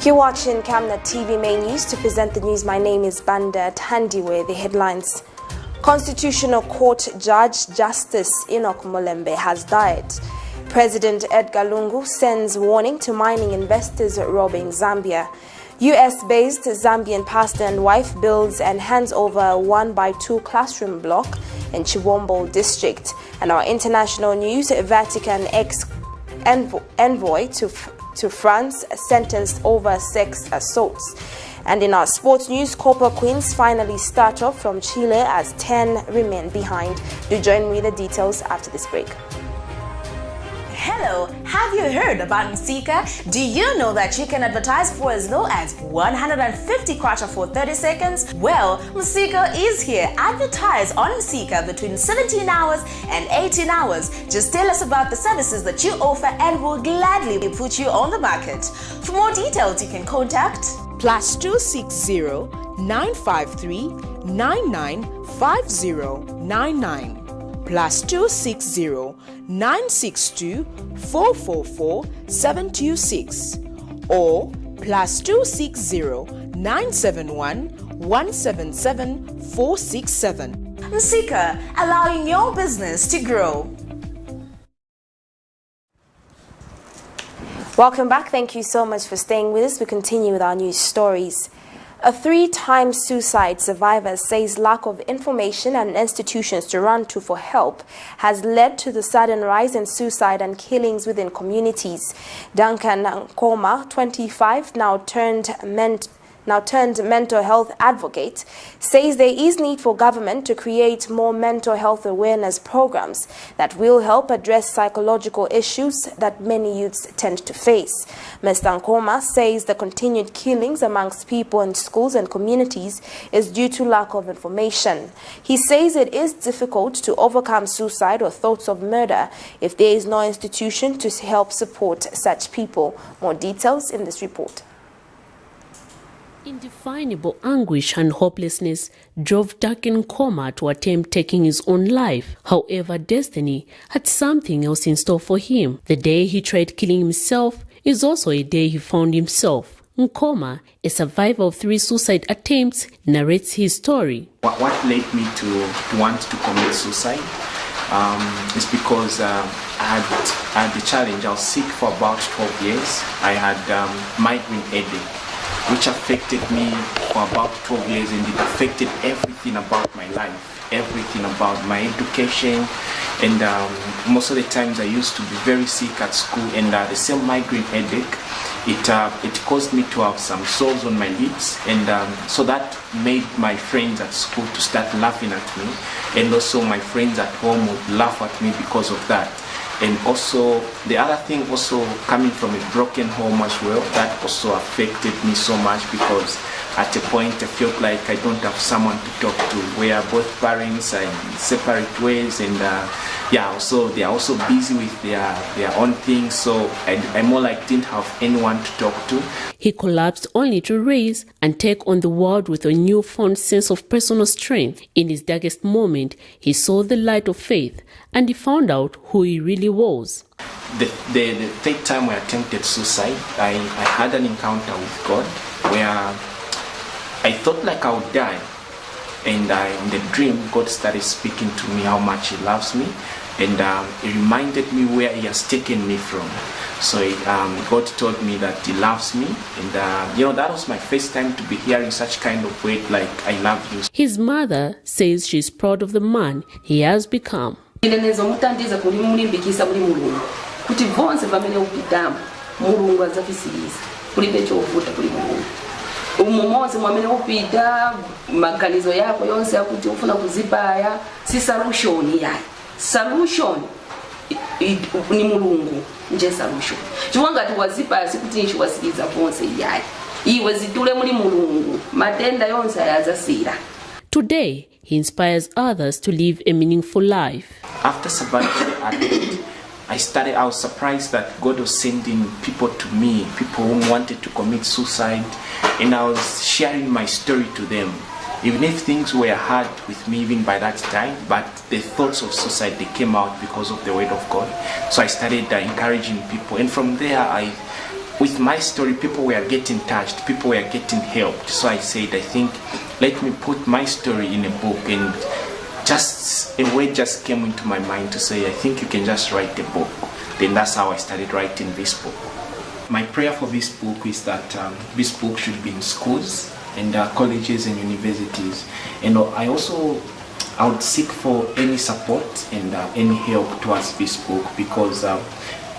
You're watching Camnet TV Main News. To present the news, my name is Banda Tandiwe. The headlines. Constitutional Court Judge Justice ENOCK MULEMBE has died. President EDGAR LUNGU sends warning to mining investors robbing Zambia. US-based Zambian pastor and wife builds and hands over a 1x2 classroom block in CHIBOMBO district. And our international news, Vatican EX-ENVOY to France sentenced over sex assaults. And in our sports news, Copper Queens finally start off from Chile as 10 remain behind. Do join me in the details after this break. Hello, have you heard about Msika? Do you know that you can advertise for as low as 150 kwacha for 30 seconds? Well, Msika is here. Advertise on Msika between 17 hours and 18 hours. Just tell us about the services that you offer and we'll gladly put you on the market. For more details, you can contact +260 953 995099. +260 962 444 726 or +260 971 177 467. Msika, allowing your business to grow. Welcome back. Thank you so much for staying with us. We continue with our news stories. A 3-time suicide survivor says lack of information and institutions to run to for help has led to the sudden rise in suicide and killings within communities. Duncan Nkoma, 25, now turned mental health advocate, says there is need for government to create more mental health awareness programs that will help address psychological issues that many youths tend to face. Mr. Nkoma says the continued killings amongst people in schools and communities is due to lack of information. He says it is difficult to overcome suicide or thoughts of murder if there is no institution to help support such people. More details in this report. Indefinable anguish and hopelessness drove Duncan Nkoma to attempt taking his own life. However, destiny had something else in store for him. The day he tried killing himself is also a day he found himself. Nkoma, a survivor of 3 suicide attempts, narrates his story. What led me to want to commit suicide is because I had the challenge. I was sick for about 12 years. I had migraine headache, which affected me for about 12 years, and it affected everything about my life, everything about my education, and most of the times I used to be very sick at school, and the same migraine headache, it caused me to have some sores on my lips, and so that made my friends at school to start laughing at me, and also my friends at home would laugh at me because of that. And also the other thing, also coming from a broken home as well, that also affected me so much, because at a point I felt like I don't have someone to talk to, where both parents are in separate ways, and so they are also busy with their own things, so I more like didn't have anyone to talk to. He collapsed only to rise and take on the world with a newfound sense of personal strength. In his darkest moment, he saw the light of faith and he found out who he really was. The third time I attempted suicide, I had an encounter with God where I thought like I would die, and in the dream God started speaking to me how much He loves me, and He reminded me where He has taken me from. So God told me that He loves me, and that was my first time to be hearing such kind of word like I love you. His mother says she's proud of the man he has become. Umumozi mwamene kupita maganizo yako yonse yakuti ufuna kuzibaya si solution yayi. Solution ni mulungu nje solution. Chiwanga tu wazibaya sikuti nchiwasiliza ponse yayi. Iwe zitule muri mulungu matenda yonse yazasira. Today, he inspires others to live a meaningful life. After surviving the attempt, I was surprised that God was sending people to me, people who wanted to commit suicide, and I was sharing my story to them. Even if things were hard with me even by that time, but the thoughts of suicide, they came out because of the word of God. So I started encouraging people, and from there with my story, people were getting touched, people were getting helped. So I said, I think, let me put my story in a book. And just a word just came into my mind to say, I think you can just write a book. Then that's how I started writing this book. My prayer for this book is that this book should be in schools and colleges and universities. And I would seek for any support and any help towards this book, because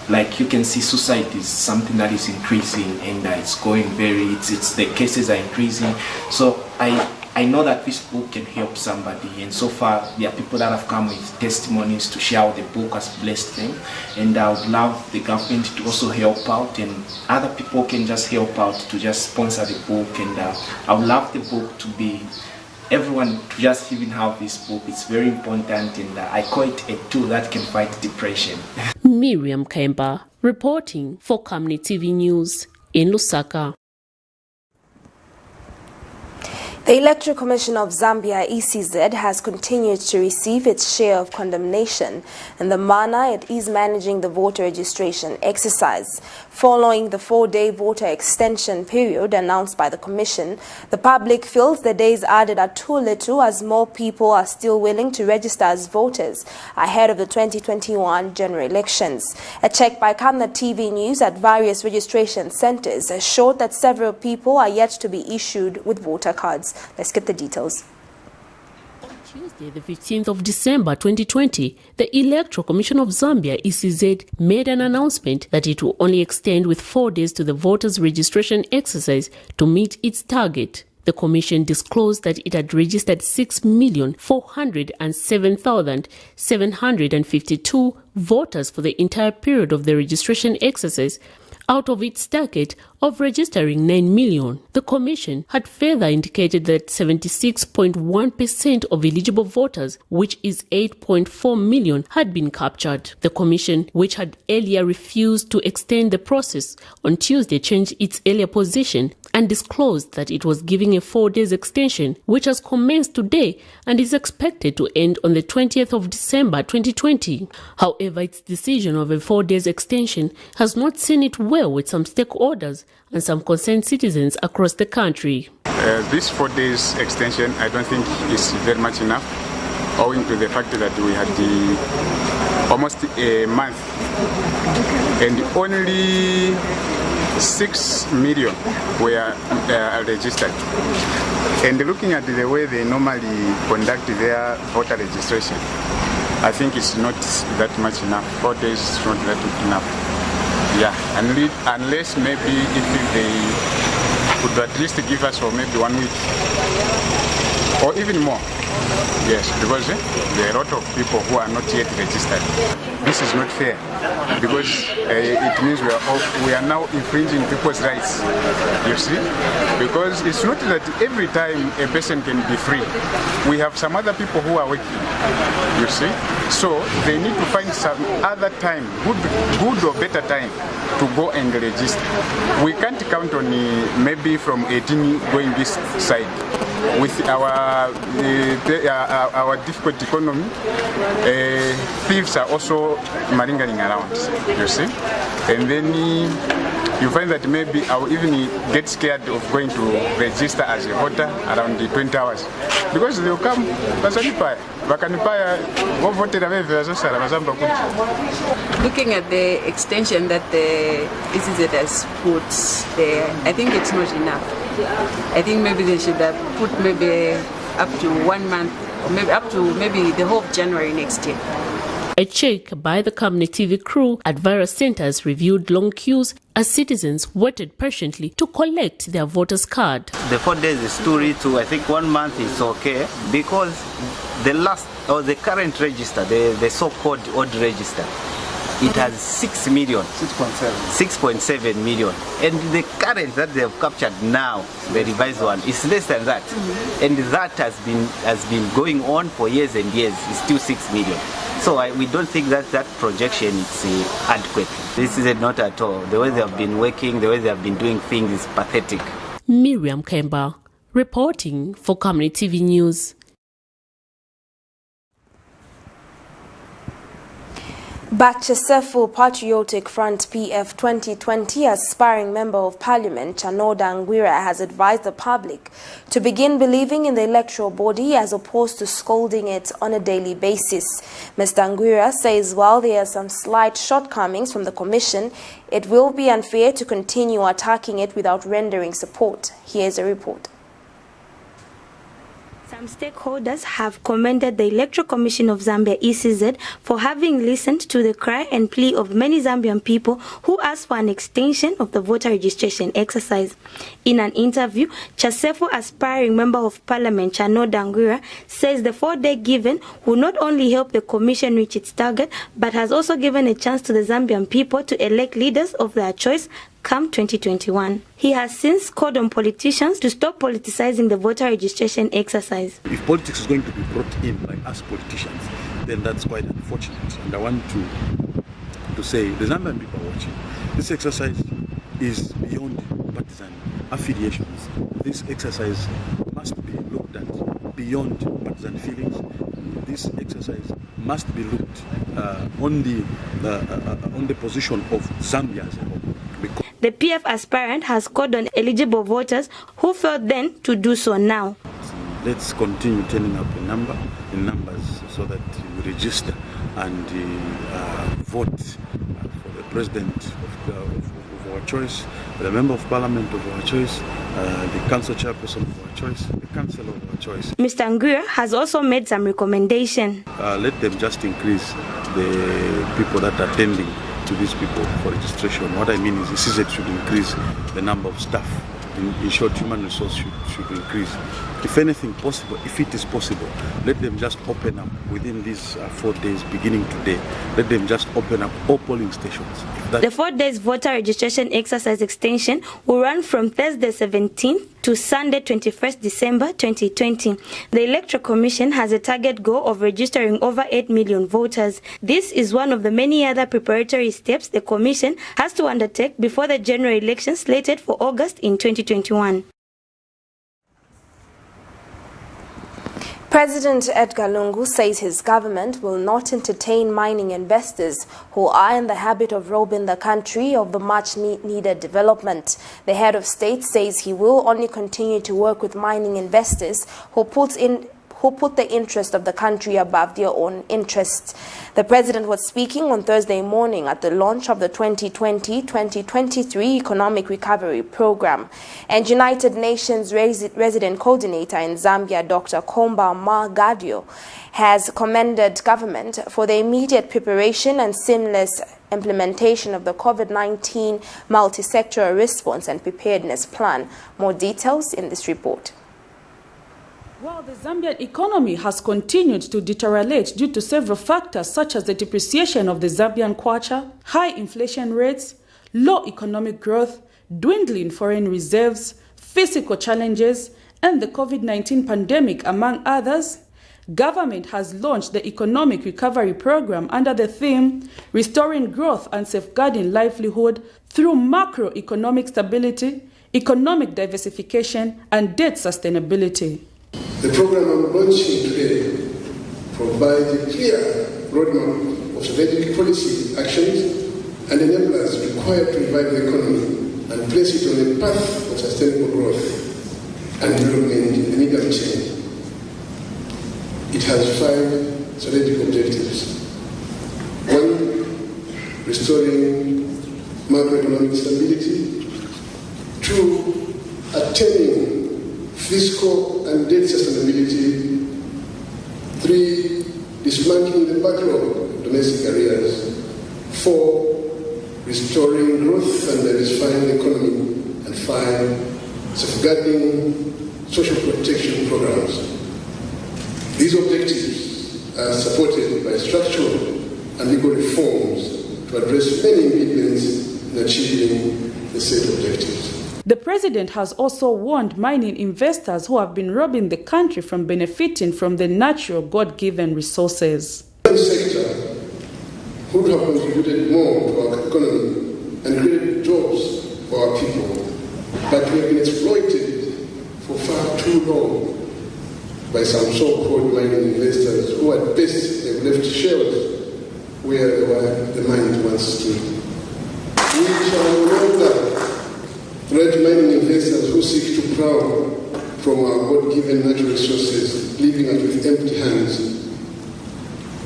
like you can see, suicide is something that is increasing, and it's going the cases are increasing. So I know that this book can help somebody, and so far there are people that have come with testimonies to share how the book has blessed them, and I would love the government to also help out, and other people can just help out to just sponsor the book. And I would love the book to be everyone to just even have this book. It's very important, and I call it a tool that can fight depression. Miriam Kemba reporting for Camnet TV News in Lusaka. The Electoral Commission of Zambia, ECZ, has continued to receive its share of condemnation in the manner it is managing the voter registration exercise. Following the 4-day voter extension period announced by the Commission, the public feels the days added are too little, as more people are still willing to register as voters ahead of the 2021 general elections. A check by Camnet TV News at various registration centers showed that several people are yet to be issued with voter cards. Let's get the details. Tuesday, the 15th of December 2020, the Electoral Commission of Zambia, ECZ, made an announcement that it will only extend with 4 days to the voters' registration exercise to meet its target. The Commission disclosed that it had registered 6,407,752 voters for the entire period of the registration exercise, out of its target of registering 9 million. The Commission had further indicated that 76.1% of eligible voters, which is 8.4 million, had been captured. The Commission, which had earlier refused to extend the process, on Tuesday changed its earlier position and disclosed that it was giving a 4 days extension, which has commenced today and is expected to end on the 20th of December 2020. However, its decision of a 4 days extension has not seen it well with some stakeholders and some concerned citizens across the country. This 4 days extension, I don't think is very much enough, owing to the fact that we had almost a month and only 6 million were registered. And looking at the way they normally conduct their voter registration, I think it's not that much enough. 4 days is not that enough. Yeah, unless maybe if they could at least give us for maybe 1 week or even more. Yes, because there are a lot of people who are not yet registered. This is not fair, because it means we are now infringing people's rights, you see? Because it's not that every time a person can be free. We have some other people who are working, you see? So they need to find some other time, good or better time, to go and register. We can't count on maybe from 18 going this side. With our difficult economy, thieves are also maringering around, you see. And then you find that maybe I will even get scared of going to register as a voter around the 20 hours. Because they will come, looking at the extension that the ECZ has put there, I think it's not enough. I think maybe they should have put maybe up to 1 month, or maybe up to maybe the whole of January next year. A check by the Camnet TV crew at various centers reviewed long queues as citizens waited patiently to collect their voter's card. The 4 days is too little. I think 1 month is okay, because the current register, the so-called old register, it has 6 million, 6.7 million, and the current that they have captured now, the revised one, is less than that, and that has been going on for years and years. It's still 6 million. So we don't think that projection is adequate. This is not at all. The way they have been working, the way they have been doing things is pathetic. Miriam Kemba reporting for Camnet TV News. Bachasefu Patriotic Front PF 2020 aspiring Member of Parliament Chanoda Angwira has advised the public to begin believing in the electoral body as opposed to scolding it on a daily basis. Mr. Angwira says while there are some slight shortcomings from the Commission, it will be unfair to continue attacking it without rendering support. Here's a report. Some stakeholders have commended the Electoral Commission of Zambia (ECZ) for having listened to the cry and plea of many Zambian people who asked for an extension of the voter registration exercise. In an interview, Chasefu aspiring Member of Parliament Chanoda Angwira says the 4-day given will not only help the Commission reach its target, but has also given a chance to the Zambian people to elect leaders of their choice come 2021. He has since called on politicians to stop politicizing the voter registration exercise. If politics is going to be brought in by us politicians, then that's quite unfortunate. And I want to say, the Zambian people are watching. This exercise is beyond partisan affiliations. This exercise must be looked at beyond partisan feelings. This exercise must be looked on the position of Zambia as a whole. The PF aspirant has called on eligible voters who failed then to do so now. Let's continue turning up in numbers so that we register and vote for the president of our choice, the member of parliament of our choice, the council chairperson of our choice, the council of our choice. Mr. Angwira has also made some recommendations. Let them just increase the people that are attending to these people for registration. What I mean is the CZ should increase the number of staff. In short, human resource should increase. If anything possible, if it is possible, let them just open up within these 4 days beginning today. Let them just open up all polling stations. The 4 days voter registration exercise extension will run from Thursday 17th to Sunday 21st December 2020. The Electoral Commission has a target goal of registering over 8 million voters. This is one of the many other preparatory steps the Commission has to undertake before the general election slated for August in 2021. President Edgar Lungu says his government will not entertain mining investors who are in the habit of robbing the country of the much-needed development. The head of state says he will only continue to work with mining investors who put the interest of the country above their own interests. The president was speaking on Thursday morning at the launch of the 2020-2023 Economic Recovery Program. And United Nations Resident Coordinator in Zambia, Dr. Komba Magadio, has commended government for the immediate preparation and seamless implementation of the COVID-19 multi-sectoral response and preparedness plan. More details in this report. While the Zambian economy has continued to deteriorate due to several factors such as the depreciation of the Zambian kwacha, high inflation rates, low economic growth, dwindling foreign reserves, physical challenges, and the COVID-19 pandemic, among others, government has launched the Economic Recovery Program under the theme Restoring Growth and Safeguarding Livelihood through Macroeconomic Stability, Economic Diversification, and Debt Sustainability. The program I'm launching today provides a clear roadmap of strategic policy actions and enablers required to revive the economy and place it on a path of sustainable growth and development in the medium term. It has 5 strategic objectives. 1. Restoring macroeconomic stability. 2. Attaining fiscal and debt sustainability. 3. Dismantling the backlog of domestic arrears. 4. Restoring growth and diversifying the economy. And 5. Safeguarding social protection programs. These objectives are supported by structural and legal reforms to address many impediments in achieving the set objectives. The president has also warned mining investors who have been robbing the country from benefiting from the natural God-given resources. The sector would have contributed more to our economy and created jobs for our people, but we have been exploited for far too long by some so-called mining investors who at best have left shells where the mine once stood. We shall no longer threat mining investors who seek to prowl from our God-given natural resources, leaving us with empty hands.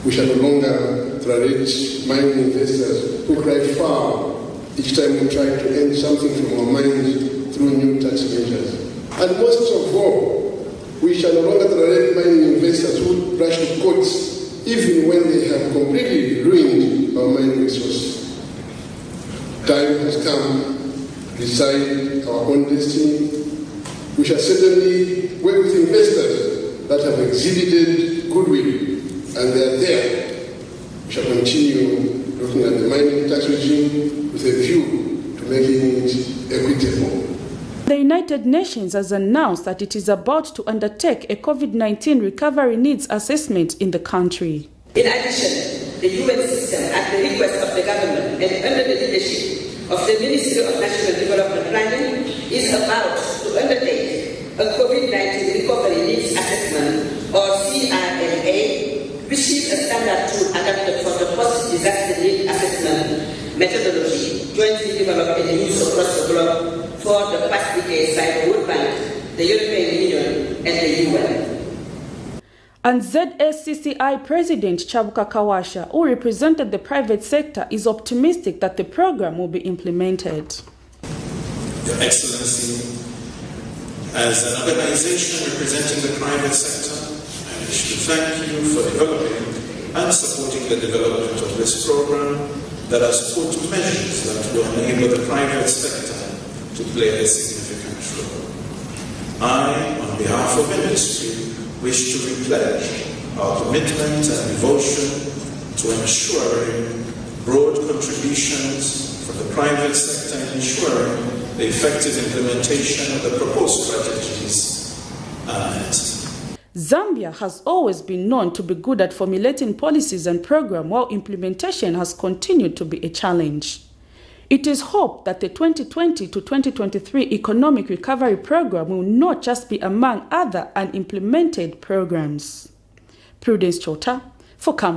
We shall no longer tolerate mining investors who cry foul each time we try to earn something from our mines through new tax measures. And most of all, we shall no longer tolerate mining investors who rush to courts even when they have completely ruined our mining resources. Time has come to decide our own destiny. We shall certainly work with investors that have exhibited goodwill, and they are there. We shall continue looking at the mining tax regime with a view to making it equitable. The United Nations has announced that it is about to undertake a COVID-19 recovery needs assessment in the country. In addition, the UN system, at the request of the government and under the leadership of the Ministry of National Development Planning, is about to undertake a COVID-19 recovery needs assessment, or CRNA, which is a standard tool adapted for the post-disaster need assessment methodology, jointly developed and used across the globe for the past decades by the World Bank, the European Union, and the UN. And ZSCCI President Chabuka Kawasha, who represented the private sector, is optimistic that the program will be implemented. Your Excellency, as an organization representing the private sector, I wish to thank you for developing and supporting the development of this program that has put measures that will enable the private sector to play a significant role. I, on behalf of the ministry, wish to repledge our commitment and devotion to ensuring broad contributions from the private sector and ensuring the effective implementation of the proposed strategies are met. Zambia has always been known to be good at formulating policies and programs, while implementation has continued to be a challenge. It is hoped that the 2020 to 2023 Economic Recovery Program will not just be among other unimplemented programs. Prudence Chota for Camnet.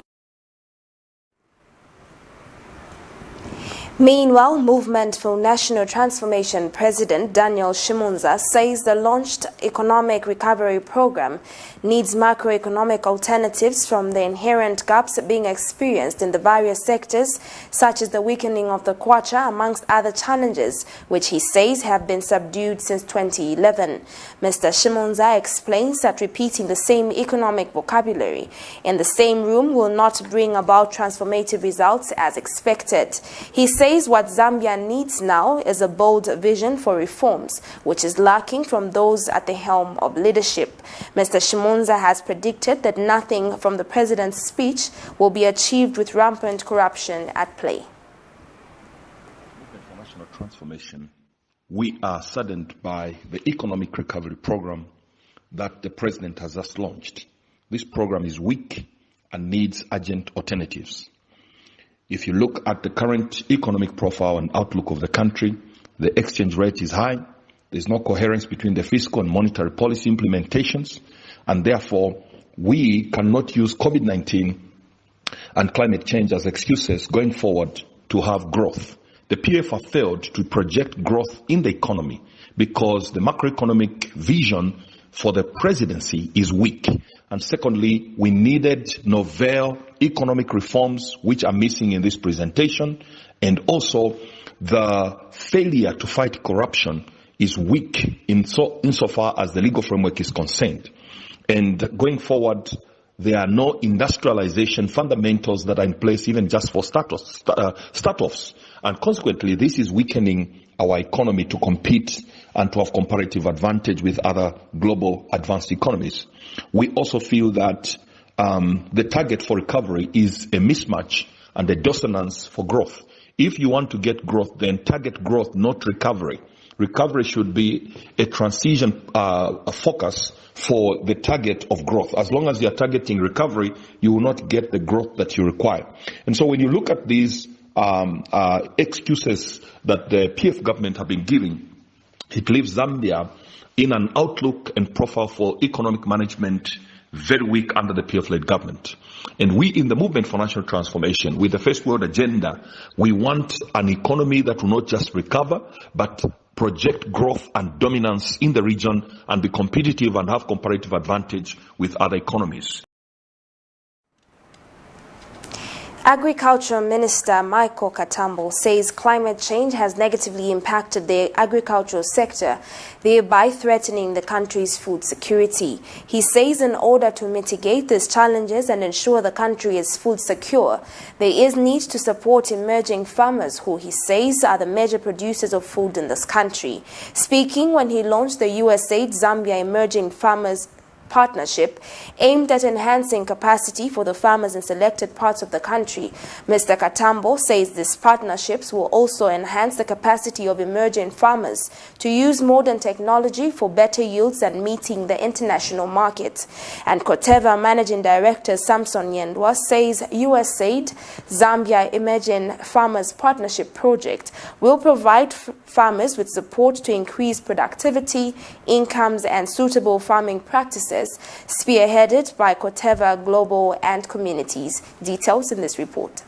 Meanwhile, Movement for National Transformation President Daniel Shimunza says the launched Economic Recovery Program needs macroeconomic alternatives from the inherent gaps being experienced in the various sectors, such as the weakening of the kwacha, amongst other challenges, which he says have been subdued since 2011. Mr. Shimunza explains that repeating the same economic vocabulary in the same room will not bring about transformative results as expected. He says what Zambia needs now is a bold vision for reforms, which is lacking from those at the helm of leadership. Mr. Shimunza has predicted that nothing from the president's speech will be achieved with rampant corruption at play. For national transformation, we are saddened by the economic recovery program that the president has just launched. This program is weak and needs urgent alternatives. If you look at the current economic profile and outlook of the country, the exchange rate is high. There's no coherence between the fiscal and monetary policy implementations, and therefore we cannot use COVID-19 and climate change as excuses going forward to have growth. The PF have failed to project growth in the economy because the macroeconomic vision for the presidency is weak. And secondly, we needed novel economic reforms which are missing in this presentation, and also the failure to fight corruption is weak insofar as the legal framework is concerned. And going forward, there are no industrialization fundamentals that are in place even just for start-offs. And consequently, this is weakening our economy to compete and to have comparative advantage with other global advanced economies. We also feel that the target for recovery is a mismatch and a dissonance for growth. If you want to get growth, then target growth, not recovery. Recovery should be a transition focus for the target of growth. As long as you are targeting recovery, you will not get the growth that you require. And so when you look at these excuses that the PF government have been giving, it leaves Zambia in an outlook and profile for economic management very weak under the PF-led government. And we in the Movement for National Transformation, with the First World Agenda, we want an economy that will not just recover, but project growth and dominance in the region and be competitive and have comparative advantage with other economies. Agriculture Minister Michael Katambo says climate change has negatively impacted the agricultural sector, thereby threatening the country's food security. He says in order to mitigate these challenges and ensure the country is food secure, there is need to support emerging farmers who he says are the major producers of food in this country. Speaking when he launched the USAID Zambia Emerging Farmers Partnership aimed at enhancing capacity for the farmers in selected parts of the country, Mr. Katambo says these partnerships will also enhance the capacity of emerging farmers to use modern technology for better yields and meeting the international market. And Koteva Managing Director Samson Yendwa says USAID Zambia Emerging Farmers Partnership Project will provide farmers with support to increase productivity, incomes and suitable farming practices, spearheaded by Koteva Global and Communities. Details in this report.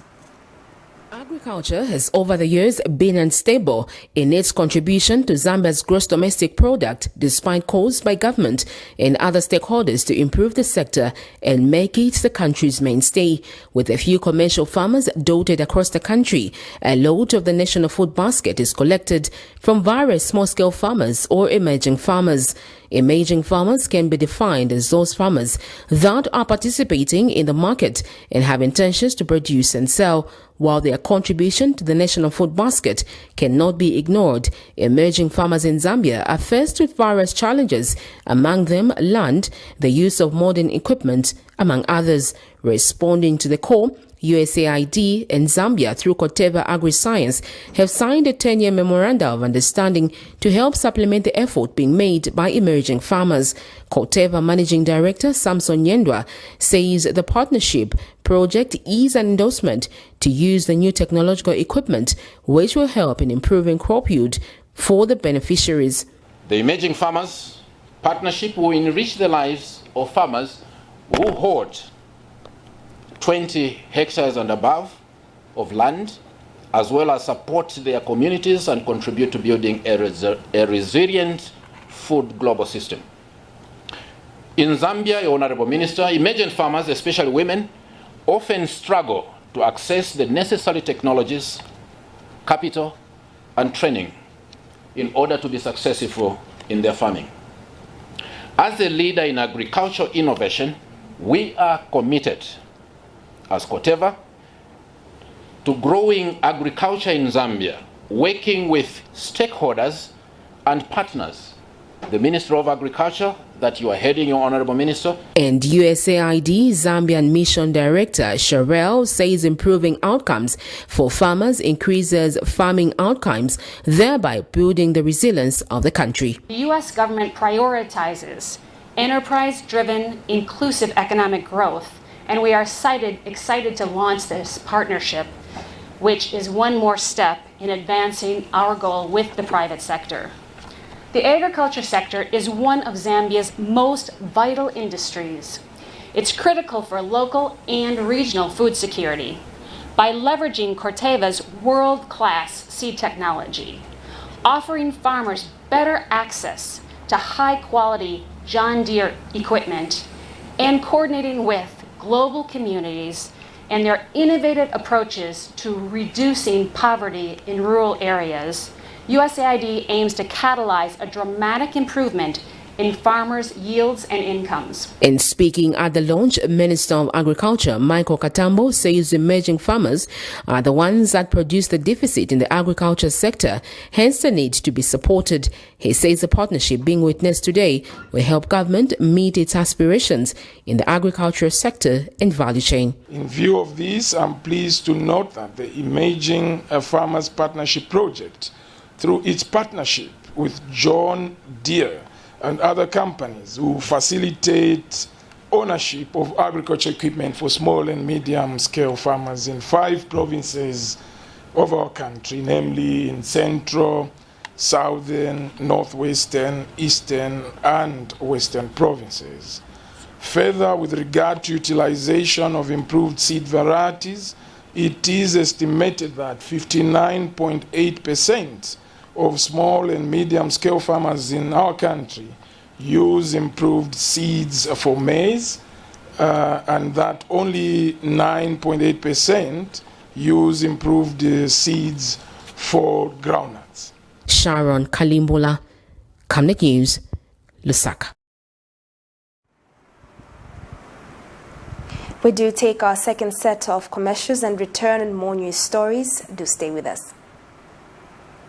Agriculture has over the years been unstable in its contribution to Zambia's gross domestic product, despite calls by government and other stakeholders to improve the sector and make it the country's mainstay. With a few commercial farmers dotted across the country, a lot of the national food basket is collected from various small-scale farmers or emerging farmers. Emerging farmers can be defined as those farmers that are participating in the market and have intentions to produce and sell. While their contribution to the national food basket cannot be ignored, emerging farmers in Zambia are faced with various challenges, among them land, the use of modern equipment, among others. Responding to the call, USAID and Zambia through Koteva Agri-Science have signed a 10-year memorandum of understanding to help supplement the effort being made by emerging farmers. Koteva Managing Director Samson Yendwa says the partnership project is an endorsement to use the new technological equipment, which will help in improving crop yield for the beneficiaries. The Emerging Farmers Partnership will enrich the lives of farmers who hoard 20 hectares and above of land, as well as support their communities and contribute to building a resilient food global system. In Zambia, Honorable Minister, emerging farmers, especially women, often struggle to access the necessary technologies, capital, and training in order to be successful in their farming. As a leader in agricultural innovation, we are committed as Koteva to growing agriculture in Zambia, working with stakeholders and partners. The Ministry of Agriculture that you are heading, your Honorable Minister. And USAID Zambian Mission Director Sharel says improving outcomes for farmers increases farming outcomes, thereby building the resilience of the country. The U.S. government prioritizes enterprise-driven, inclusive economic growth, and we are excited to launch this partnership, which is one more step in advancing our goal with the private sector. The agriculture sector is one of Zambia's most vital industries. It's critical for local and regional food security. By leveraging Koteva's world-class seed technology, offering farmers better access to high-quality John Deere equipment, and coordinating with global communities and their innovative approaches to reducing poverty in rural areas, USAID aims to catalyze a dramatic improvement in farmers' yields and incomes. In speaking at the launch, Minister of Agriculture Michael Katambo says emerging farmers are the ones that produce the deficit in the agriculture sector, hence the need to be supported. He says the partnership being witnessed today will help government meet its aspirations in the agricultural sector and value chain. In view of this, I'm pleased to note that the Emerging Farmers Partnership Project, through its partnership with John Deere and other companies who facilitate ownership of agriculture equipment for small and medium-scale farmers in 5 provinces of our country, namely in Central, Southern, Northwestern, Eastern, and Western provinces. Further, with regard to utilization of improved seed varieties, it is estimated that 59.8% of small and medium-scale farmers in our country use improved seeds for maize, and that only 9.8% use improved seeds for groundnuts. Sharon Kalimbola, Camnet News, Lusaka. We do take our second set of commercials and return in more news stories. Do stay with us.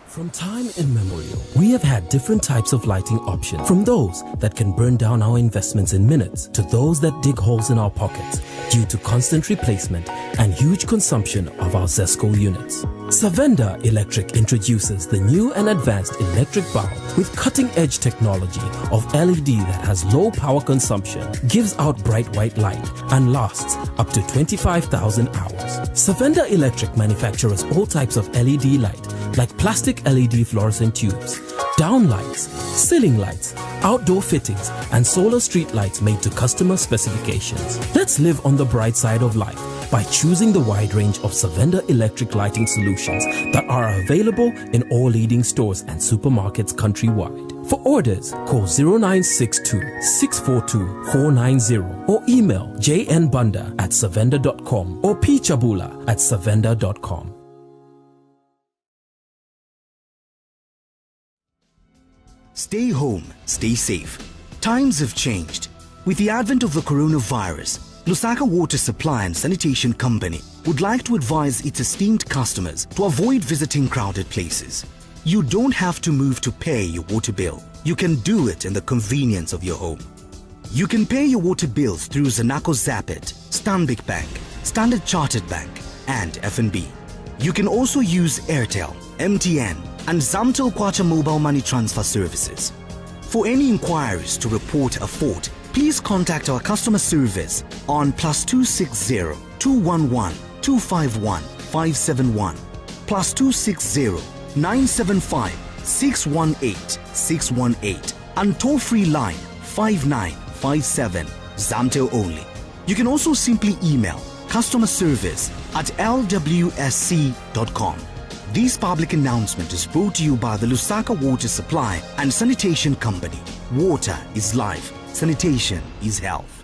From time immemorial, we have had different types of lighting options, from those that can burn down our investments in minutes to those that dig holes in our pockets due to constant replacement and huge consumption of our ZESCO units. Savenda Electric introduces the new and advanced electric bulb with cutting-edge technology of LED that has low power consumption, gives out bright white light, and lasts up to 25,000 hours. Savenda Electric manufactures all types of LED light, like plastic LED fluorescent tubes, down lights, ceiling lights, outdoor fittings, and solar street lights made to customer specifications. Let's live on the bright side of life by choosing the wide range of Savenda electric lighting solutions that are available in all leading stores and supermarkets countrywide. For orders, call 0962-642-490 or email jnbunda@savenda.com or pchabula@savenda.com. Stay home, stay safe. Times have changed. With the advent of the coronavirus, Lusaka Water Supply and Sanitation Company would like to advise its esteemed customers to avoid visiting crowded places. You don't have to move to pay your water bill. You can do it in the convenience of your home. You can pay your water bills through Zanaco Zapit, Stanbic Bank, Standard Chartered Bank, and FNB. You can also use Airtel, MTN, and Zamtel Kwacha mobile money transfer services. For any inquiries to report a fault, please contact our customer service on +260 211 251 571, +260 975 618 618, and toll-free line 5957, Zamtel only. You can also simply email customerservice@lwsc.com. This public announcement is brought to you by the Lusaka Water Supply and Sanitation Company. Water is life. Sanitation is health.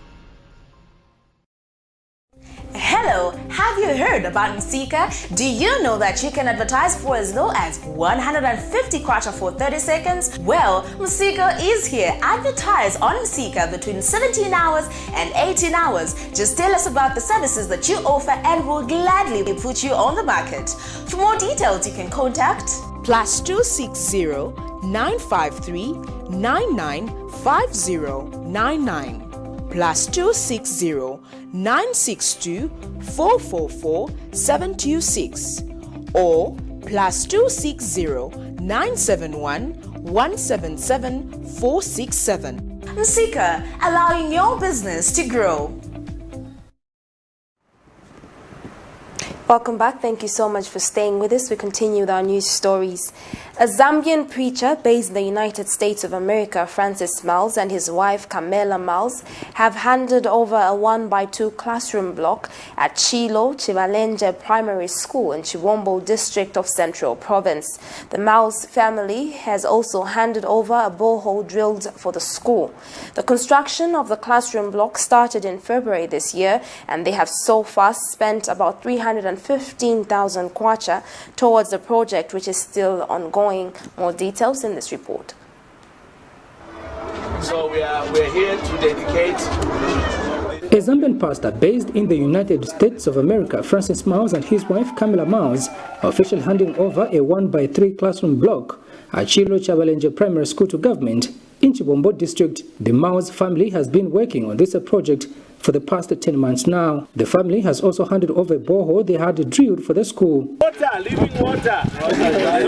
Hello, have you heard about Msika? Do you know that you can advertise for as low as 150 kwacha for 30 seconds? Well, Msika is here. Advertise on Msika between 17 hours and 18 hours. Just tell us about the services that you offer and we'll gladly put you on the market. For more details, you can contact +260 953 995099, +260 962 444 726, or +260 971 177 467. Msika, allowing your business to grow. Welcome back. Thank you so much for staying with us. We continue with our news stories. A Zambian preacher based in the United States of America, Francis Miles, and his wife, Camela Miles, have handed over a 1x2 classroom block at CHILE Primary School in CHIBOMBO district of Central Province. The Miles family has also handed over a borehole drilled for the school. The construction of the classroom block started in February this year, and they have so far spent about 315,000 kwacha towards the project, which is still ongoing. More details in this report. So we're here to dedicate. A Zambian pastor based in the United States of America, Francis Miles, and his wife Camela Miles, officially handing over a 1x3 classroom block at CHILE Primary School to government in Chibombo district. The Miles family has been working on this project for the past 10 months now. The family has also handed over a borehole they had drilled for the school. Living water.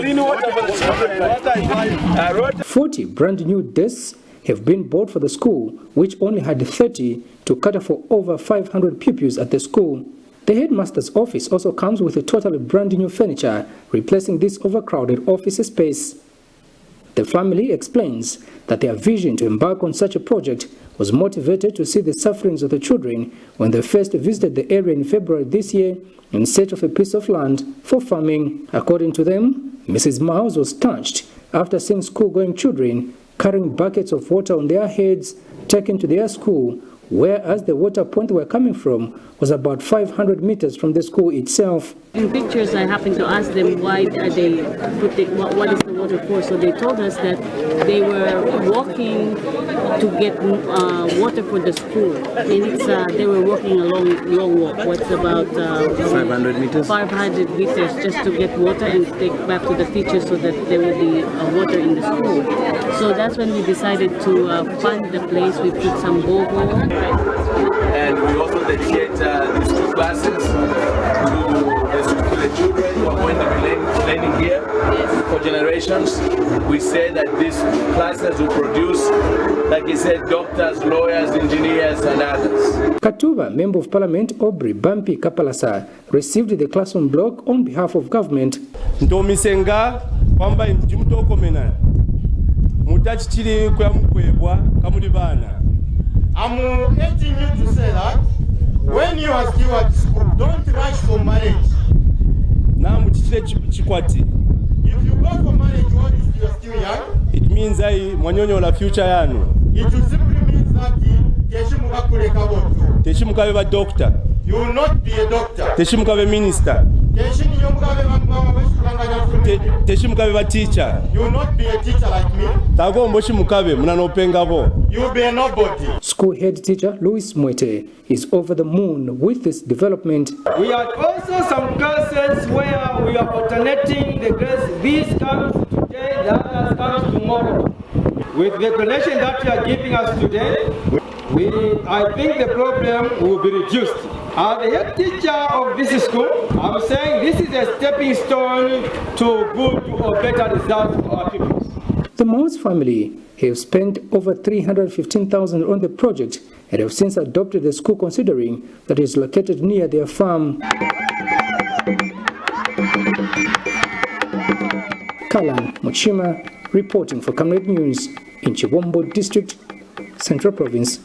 Clean water for the children. 40 brand new desks have been bought for the school, which only had 30 to cater for over 500 pupils at the school. The headmaster's office also comes with a totally brand new furniture, replacing this overcrowded office space. The family explains that their vision to embark on such a project was motivated to see the sufferings of the children when they first visited the area in February this year in search of a piece of land for farming. According to them, Mrs. Miles was touched after seeing school-going children carrying buckets of water on their heads taken to their school, whereas the water point they were coming from was about 500 meters from the school itself. In pictures, I happened to ask them why they what is the water for. So they told us that they were walking to get water for the school, and it's they were walking a long walk. What's about 500 meters? 500 meters just to get water and take back to the teachers so that there will be water in the school. So that's when we decided to fund the place. We put some borehole. And we also dedicate these two classes to the children who are going to be learning here for generations. We say that these classes will produce, like he said, doctors, lawyers, engineers, and others. Katuba, Member of Parliament Aubrey Bampi Kapalasa, received the classroom block on behalf of government. Ndomisenga kwamba njimtokomena mutachiri kwa mkwebwa kamuli bana. I'm urging you to say that when you are still at school, don't rush for marriage. Na mutichire chikwati. If you go for marriage while you are still young, it means mwanyonyola future yanu. It will simply mean that teshimukabe ba doctor. You will not be a doctor. Teshimukabe minister. Teshimukabe ba teacher. You will not be a teacher like me. Tagombo shimukabe munanopengabo. You will be a nobody. School head teacher Louis Mwete is over the moon with this development. We had also some classes where we are alternating the grades. This comes today, the others comes tomorrow. With the donation that you are giving us today, I think the problem will be reduced. As the head teacher of this school, I'm saying this is a stepping stone to good or better results for our pupils. The Miles family have spent over $315,000 on the project and have since adopted the school, considering that it is located near their farm. Kalan Mochima reporting for Camnet News in CHIBOMBO District, Central Province.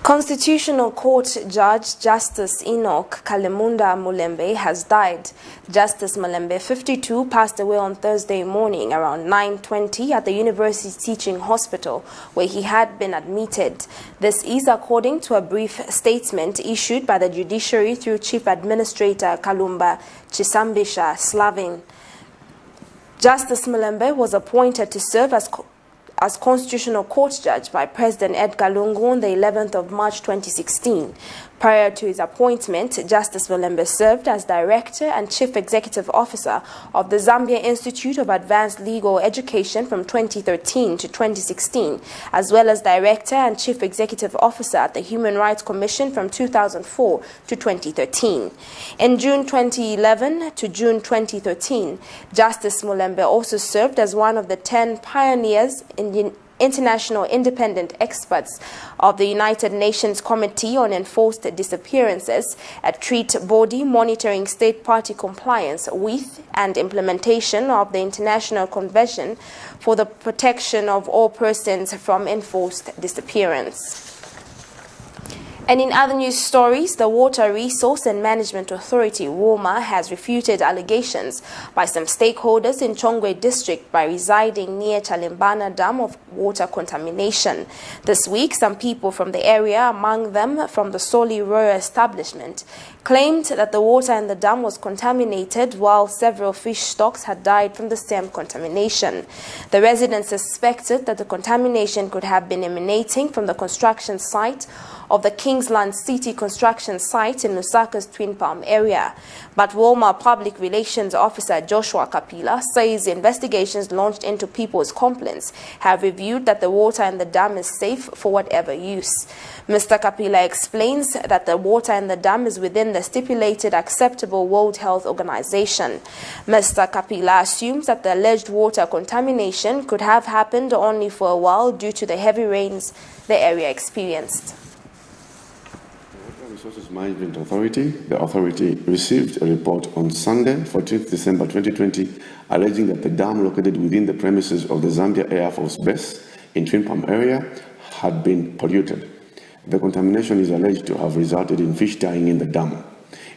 Constitutional Court Judge Justice ENOCK Kalemunda Mulembe has died. Justice Mulembe, 52, passed away on Thursday morning around 9:20 at the University Teaching Hospital, where he had been admitted. This is according to a brief statement issued by the judiciary through Chief Administrator Kalumba Chisambisha Slavin. Justice Mulembe was appointed to serve as Constitutional Court Judge by President EDGAR LUNGU on the 11th of March 2016. Prior to his appointment, Justice Mulembe served as Director and Chief Executive Officer of the Zambia Institute of Advanced Legal Education from 2013 to 2016, as well as Director and Chief Executive Officer at the Human Rights Commission from 2004 to 2013. In June 2011 to June 2013, Justice Mulembe also served as one of the 10 pioneers in the international independent experts of the United Nations Committee on Enforced Disappearances, a treat body monitoring state party compliance with and implementation of the International Convention for the Protection of All Persons from Enforced Disappearance. And in other news stories, the Water Resource and Management Authority, WOMA, has refuted allegations by some stakeholders in Chongwe District by residing near Chalimbana Dam of water contamination. This week, some people from the area, among them from the Soli Royal establishment, claimed that the water in the dam was contaminated while several fish stocks had died from the same contamination. The residents suspected that the contamination could have been emanating from the construction site of the Kingsland City construction site in Lusaka's Twin Palm area. But WOMA Public Relations Officer Joshua Kapila says investigations launched into people's complaints have reviewed that the water in the dam is safe for whatever use. Mr. Kapila explains that the water in the dam is within the stipulated acceptable World Health Organization. Mr. Kapila assumes that the alleged water contamination could have happened only for a while due to the heavy rains the area experienced. Resources Management Authority, the authority received a report on Sunday, 14th December 2020, alleging that the dam located within the premises of the Zambia Air Force Base in Twin Palm area had been polluted. The contamination is alleged to have resulted in fish dying in the dam.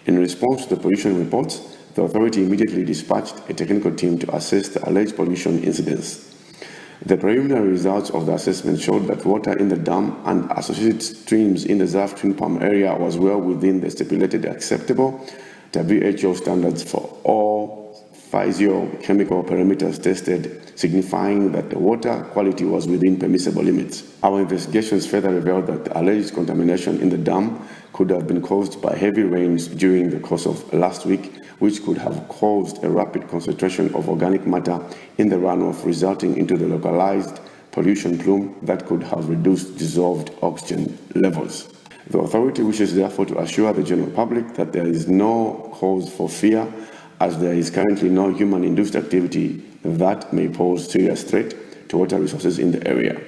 In response to the pollution reports, the authority immediately dispatched a technical team to assess the alleged pollution incidents. The preliminary results of the assessment showed that water in the dam and associated streams in the ZAF Twin Palm area was well within the stipulated acceptable WHO standards for all physiochemical parameters tested, signifying that the water quality was within permissible limits. Our investigations further revealed that the alleged contamination in the dam could have been caused by heavy rains during the course of last week, which could have caused a rapid concentration of organic matter in the runoff, resulting into the localized pollution plume that could have reduced dissolved oxygen levels. The authority wishes therefore to assure the general public that there is no cause for fear, as there is currently no human-induced activity that may pose serious threat to water resources in the area.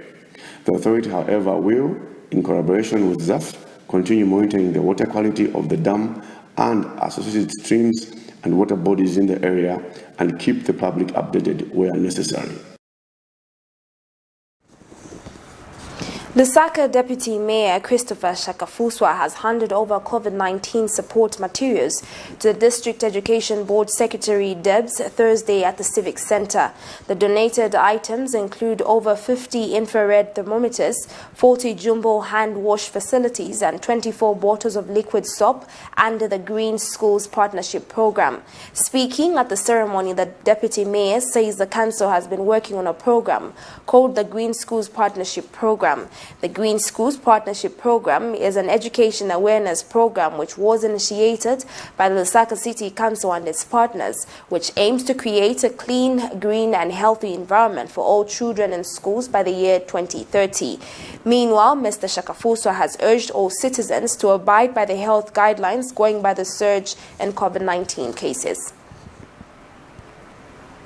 The authority, however, will, in collaboration with ZAF, continue monitoring the water quality of the dam and associated streams and water bodies in the area and keep the public updated where necessary. Lusaka Deputy Mayor Christopher Shakafuswa has handed over COVID-19 support materials to the District Education Board Secretary Debs Thursday at the Civic Center. The donated items include over 50 infrared thermometers, 40 jumbo hand wash facilities and 24 bottles of liquid soap under the Green Schools Partnership Program. Speaking at the ceremony, the Deputy Mayor says the Council has been working on a program called the Green Schools Partnership Program. The Green Schools Partnership Program is an education awareness program which was initiated by the Lusaka City Council and its partners, which aims to create a clean, green and healthy environment for all children in schools by the year 2030. Meanwhile, Mr. Shakafuswa has urged all citizens to abide by the health guidelines going by the surge in COVID-19 cases.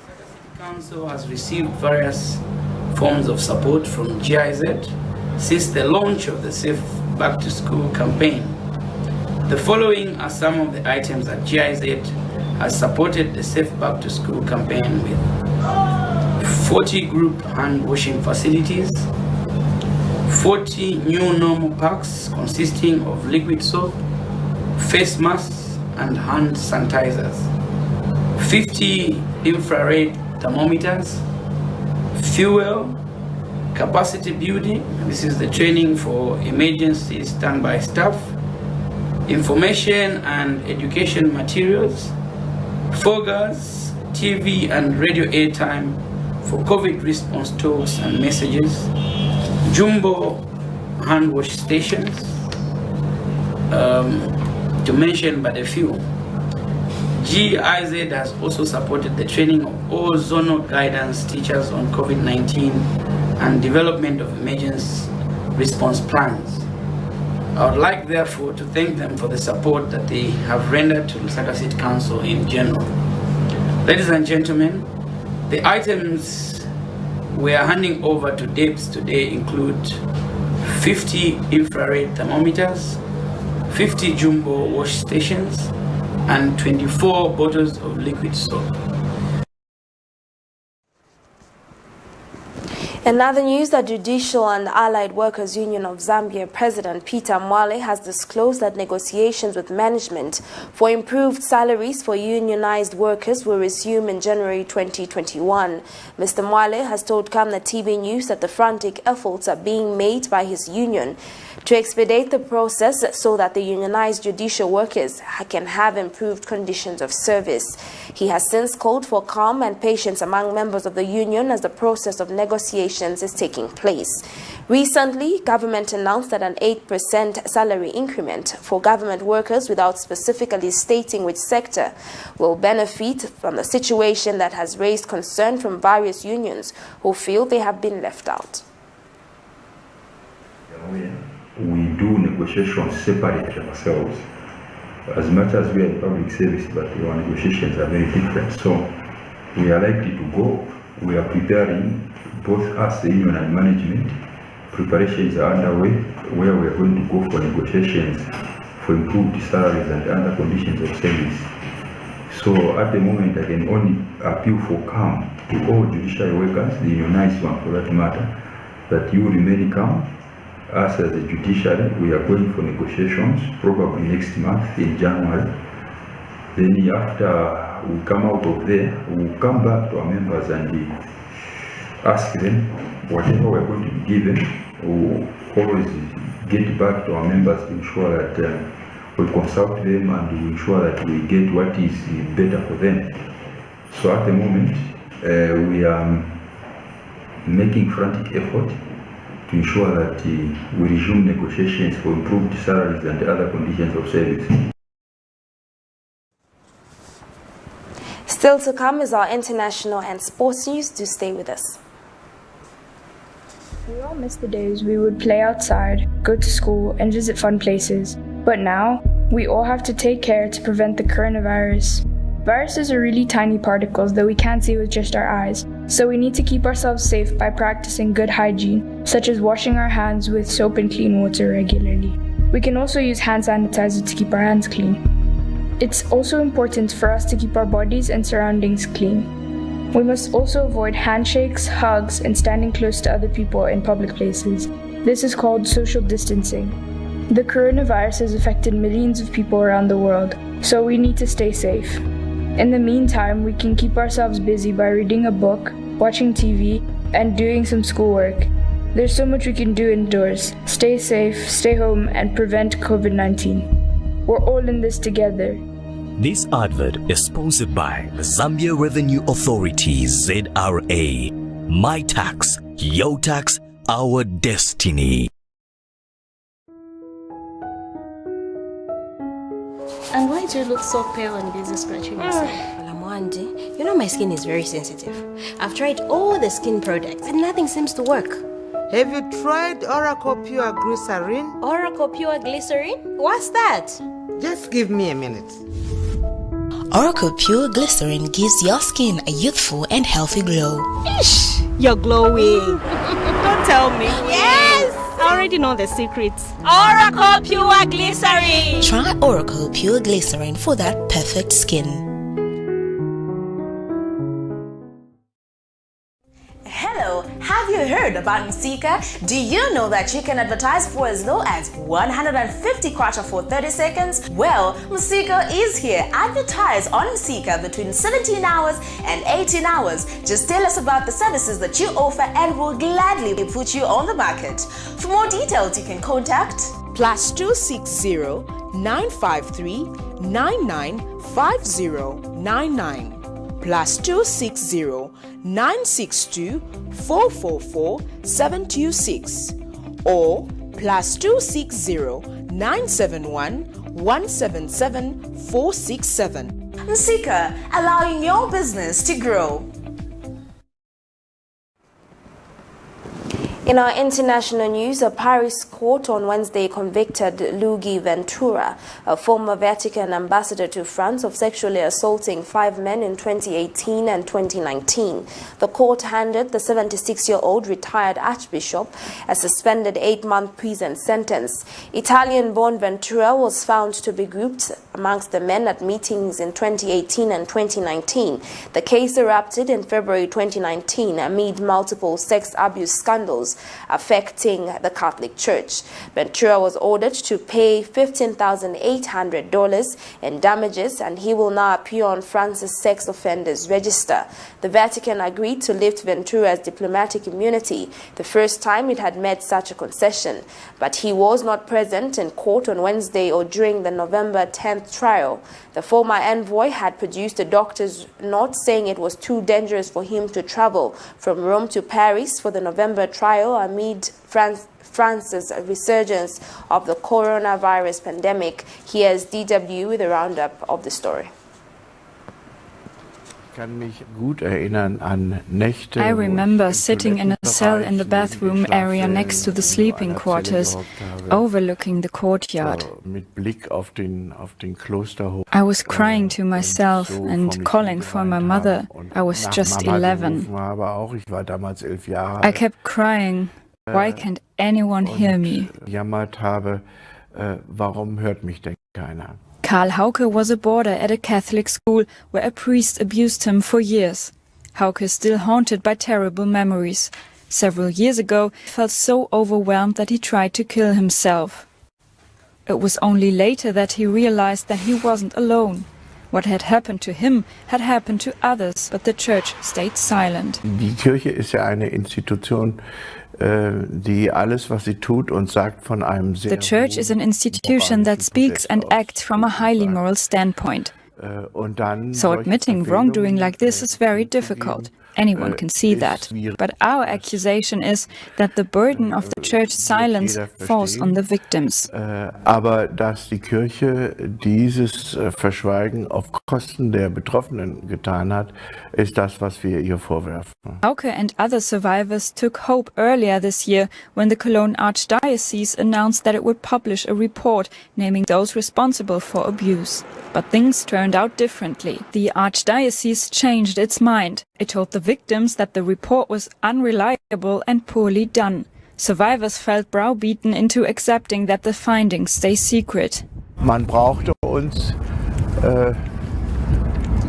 The Council has received various forms of support from GIZ since the launch of the Safe Back to School campaign. The following are some of the items that GIZ has supported the Safe Back to School campaign with: 40 group hand washing facilities, 40 new normal packs consisting of liquid soap, face masks and hand sanitizers, 50 infrared thermometers, fuel, capacity building, this is the training for emergency standby staff, information and education materials, foggers, TV and radio airtime for COVID response talks and messages, jumbo hand wash stations, to mention but a few. GIZ has also supported the training of all zonal guidance teachers on COVID-19 and development of emergency response plans. I would like therefore to thank them for the support that they have rendered to Lusaka City Council in general. Ladies and gentlemen, the items we are handing over to DEBS today include 50 infrared thermometers, 50 jumbo wash stations, and 24 bottles of liquid soap. In other news, the Judicial and Allied Workers Union of Zambia President Peter Mwale has disclosed that negotiations with management for improved salaries for unionized workers will resume in January 2021. Mr. Mwale has told Camnet TV News that the frantic efforts are being made by his union to expedite the process so that the unionized judicial workers can have improved conditions of service. He has since called for calm and patience among members of the union as the process of negotiations is taking place. Recently, government announced that an 8% salary increment for government workers without specifically stating which sector will benefit from the situation that has raised concern from various unions who feel they have been left out. We do negotiations separately ourselves, as much as we are in public service, but our negotiations are very different. So we are likely to go. We are preparing, both us, the union and management. Preparations are underway where we are going to go for negotiations for improved salaries and other conditions of service. So at the moment, I can only appeal for calm to all judiciary workers, the unionized one for that matter, that you remain calm. Us as a judiciary, we are going for negotiations probably next month in January. Then after we come out of there, we'll come back to our members and ask them whatever we're going to be given. We'll always get back to our members to ensure that we consult them and we ensure that we get what is better for them. So at the moment, we are making frantic effort to ensure that we resume negotiations for improved salaries and other conditions of service. Still to come is our international and sports news. Do stay with us. We all miss the days we would play outside, go to school, and visit fun places. But now, we all have to take care to prevent the coronavirus. Viruses are really tiny particles that we can't see with just our eyes, so we need to keep ourselves safe by practicing good hygiene, such as washing our hands with soap and clean water regularly. We can also use hand sanitizer to keep our hands clean. It's also important for us to keep our bodies and surroundings clean. We must also avoid handshakes, hugs, and standing close to other people in public places. This is called social distancing. The coronavirus has affected millions of people around the world, so we need to stay safe. In the meantime, we can keep ourselves busy by reading a book, watching TV, and doing some schoolwork. There's so much we can do indoors. Stay safe, stay home, and prevent COVID-19. We're all in this together. This advert is sponsored by the Zambia Revenue Authority, ZRA. My tax, your tax, our destiny. And why do you look so pale and busy scratching yourself? Well, Amwandi, you know my skin is very sensitive. I've tried all the skin products and nothing seems to work. Have you tried Oracle Pure Glycerin? Oracle Pure Glycerin? What's that? Just give me a minute. Oracle Pure Glycerin gives your skin a youthful and healthy glow. Ish, you're glowing. Don't tell me. Yes! I already know the secrets. Oracle Pure Glycerin. Try Oracle Pure Glycerin for that perfect skin. Hello, have you heard about Msika? Do you know that you can advertise for as low as 150 kwacha for 30 seconds? Well, Msika is here. Advertise on Msika between 17 hours and 18 hours. Just tell us about the services that you offer and we'll gladly put you on the market. For more details, you can contact +260 953 995099 +260 962 444 726 or +260 971 177 467. Msika, allowing your business to grow. In our international news, a Paris court on Wednesday convicted Luigi Ventura, a former Vatican ambassador to France, of sexually assaulting 5 men in 2018 and 2019. The court handed the 76-year-old retired archbishop a suspended 8-month prison sentence. Italian-born Ventura was found to be grouped amongst the men at meetings in 2018 and 2019. The case erupted in February 2019 amid multiple sex abuse scandals affecting the Catholic Church. Ventura was ordered to pay $15,800 in damages, and he will now appear on France's sex offenders register. The Vatican agreed to lift Ventura's diplomatic immunity, the first time it had made such a concession. But he was not present in court on Wednesday or during the November 10th trial. The former envoy had produced a doctor's note saying it was too dangerous for him to travel from Rome to Paris for the November trial amid France's resurgence of the coronavirus pandemic. Here's DW with a roundup of the story. I remember sitting in a cell in the bathroom area next to the sleeping quarters, overlooking the courtyard. I was crying to myself and calling for my mother. I was just 11. I kept crying. Why can't anyone hear me? Warum hört mich denn keiner? Karl Hauke was a boarder at a Catholic school where a priest abused him for years. Hauke is still haunted by terrible memories. Several years ago, he felt so overwhelmed that he tried to kill himself. It was only later that he realized that he wasn't alone. What had happened to him had happened to others, but the church stayed silent. Die Kirche ist ja eine Institution, die alles, was sie tut und sagt, von einem sehr The church is an institution that speaks and acts from a highly moral standpoint. So admitting wrongdoing like this is very difficult. Anyone can see that. But our accusation is that the burden of the church's silence falls on the victims. Aber dass die Kirche dieses Verschweigen auf Kosten der Betroffenen getan hat, ist das, was wir ihr vorwerfen. Hauke and other survivors took hope earlier this year when the Cologne Archdiocese announced that it would publish a report naming those responsible for abuse. But things turned out differently. The Archdiocese changed its mind. It told the victims that the report was unreliable and poorly done. Survivors felt browbeaten into accepting that the findings stay secret. Man brauchte uns.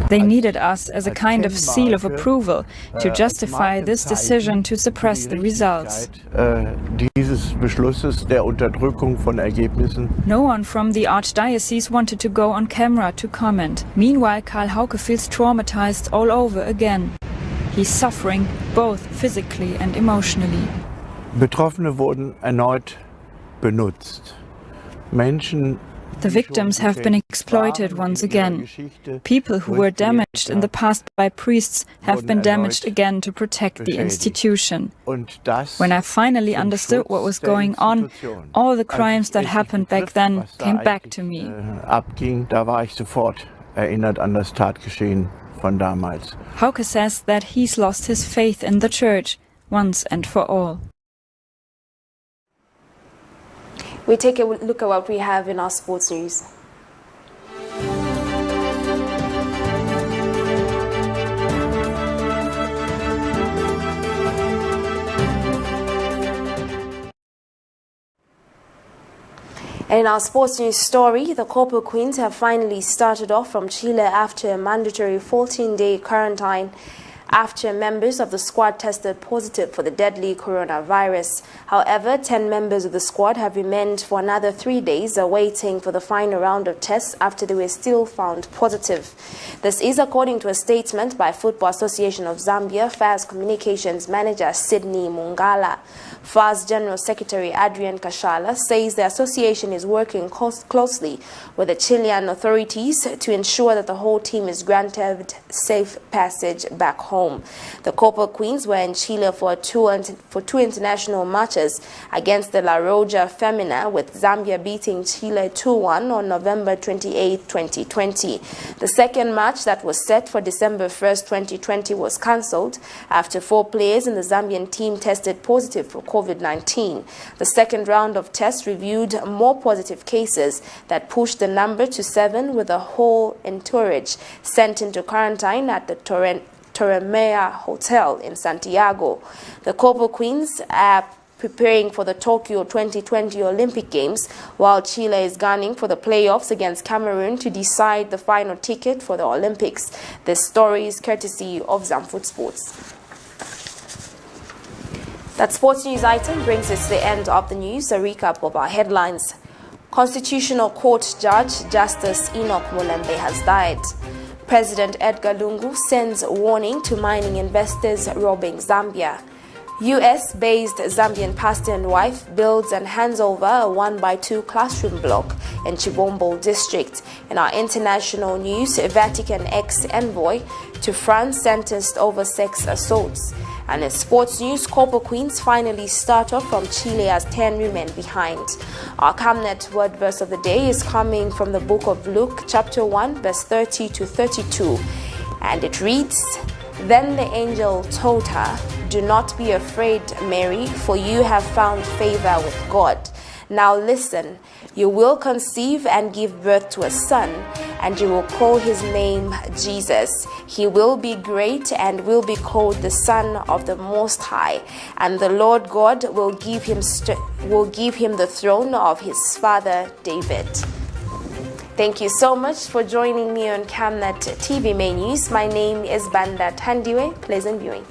They needed us as a kind of seal of approval to justify this decision to suppress the results. Dieses Beschlusses der Unterdrückung von Ergebnissen. No one from the Archdiocese wanted to go on camera to comment. Meanwhile, Karl Hauke feels traumatized all over again. He's suffering both physically and emotionally. Betroffene wurden erneut benutzt. Menschen. The victims have been exploited once again. People who were damaged in the past by priests have been damaged again to protect the institution. When I finally understood what was going on, all the crimes that happened back then came back to me. Da war ich sofort erinnert an das Tatgeschehen von damals. Hauke says that he's lost his faith in the church once and for all. We take a look at what we have in our sports news. And in our sports news story, the Corporal Queens have finally started off from Chile after a mandatory 14-day quarantine after members of the squad tested positive for the deadly coronavirus. However, 10 members of the squad have remained for another 3 days awaiting for the final round of tests after they were still found positive. This is according to a statement by Football Association of Zambia FAS Communications Manager Sydney Mungala. FAS General Secretary Adrian Kashala says the association is working closely with the Chilean authorities to ensure that the whole team is granted safe passage back home. The Corporal Queens were in Chile for two international matches against the La Roja Femina, with Zambia beating Chile 2-1 on November 28, 2020. The second match that was set for December 1st, 2020 was cancelled after 4 players in the Zambian team tested positive for COVID-19. The second round of tests reviewed more positive cases that pushed the number to 7, with the whole entourage sent into quarantine at the Torremea Hotel in Santiago. The Corporal Queens are preparing for the Tokyo 2020 Olympic Games, while Chile is gunning for the playoffs against Cameroon to decide the final ticket for the Olympics. This story is courtesy of Zamfood Sports. That sports news item brings us to the end of the news. A recap of our headlines. Constitutional Court Judge Justice ENOCK MULEMBE has died. President Edgar Lungu sends warning to mining investors robbing Zambia. US-based Zambian pastor and wife builds and hands over a 1x2 classroom block in Chibombo district. In our international news, Vatican EX-ENVOY to France sentenced over sex assaults. And in sports news, Corporal Queens finally start off from Chile as 10 remain behind. Our Camnet word verse of the day is coming from the book of Luke, chapter 1, verse 30 to 32. And it reads, "Then the angel told her, 'Do not be afraid, Mary, for you have found favor with God. Now listen, you will conceive and give birth to a son, and you will call his name Jesus. He will be great and will be called the Son of the Most High, and the Lord God will give him the throne of his father David. Thank you so much for joining me on Camnet TV Main News. My name is Banda Tandiwe. Pleasant viewing.